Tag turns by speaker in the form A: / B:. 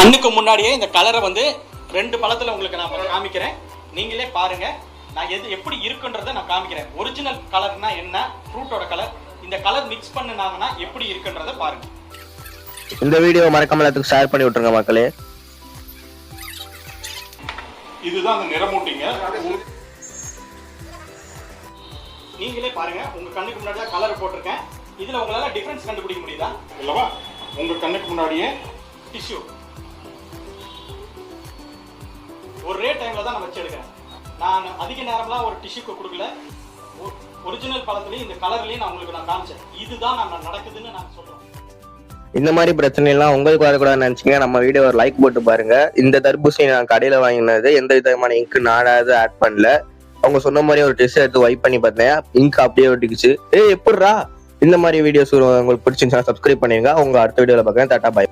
A: கண்ணுக்கு முன்னாடியே இந்த கலரை வந்து 2 பழத்துல உங்களுக்கு நான் காமிக்கிறேன். நீங்களே பாருங்க. நான் எப்படி இருக்குன்றதை நான் காமிக்கிறேன். ஒரிஜினல் கலர்னா என்ன, ஃப்ரூட்டோட கலர், இந்த கலர் மிக்ஸ் பண்ணாங்கன்னா எப்படி இருக்குன்றதை பாருங்க.
B: இந்த வீடியோ மறக்காம எல்லாத்துக்கும் ஷேர் பண்ணி விட்டுருங்க மக்களே.
A: இதுதான் அந்த நிறமூட்டிங்க. நீங்களே பாருங்க. உங்க கண்ணுக்கு முன்னாடி தான் கலர் போட்டிருக்கேன். இதுல உங்களால டிஃபரன்ஸ் கண்டுபிடிக்க முடியுதா இல்லவா? உங்க கண்ணுக்கு முன்னாடியே டிஷ்யூ ஒரே டைம்ல தான் நான் வச்சு எடுக்கிறேன். நான் அதிக நேரம்லாம் ஒரு டிஷ்யூக்கு கொடுக்கல. ஒரிஜினல் பழத்துலயும் இந்த கலர்லயும் நான் உங்களுக்கு காமிச்சேன். இதுதான் நான் நடக்குதுன்னு நான் சொல்றேன்.
B: இந்த மாதிரி பிரச்சனை எல்லாம் உங்களுக்கு வரக்கூடாதுன்னு நினைச்சீங்க நம்ம வீடியோ ஒரு லைக் போட்டு பாருங்க. இந்த தர்பூசணி நான் கடையில வாங்கினது, எந்த விதமான இங்கு நாடாவது ஆட் பண்ணல. அவங்க சொன்ன மாதிரி ஒரு டெஸ்ட் எடுத்து வைப் பண்ணி பார்த்தேன், இங்க் அப்படியே ஒட்டிக்குச்சு. எப்படிரா? இந்த மாதிரி வீடியோஸ் உங்களுக்கு பிடிச்சிருந்துச்சுன்னா சப்ஸ்கிரைப் பண்ணிருங்க. உங்க அடுத்த வீடியோல பார்க்கறேன். Tata bye.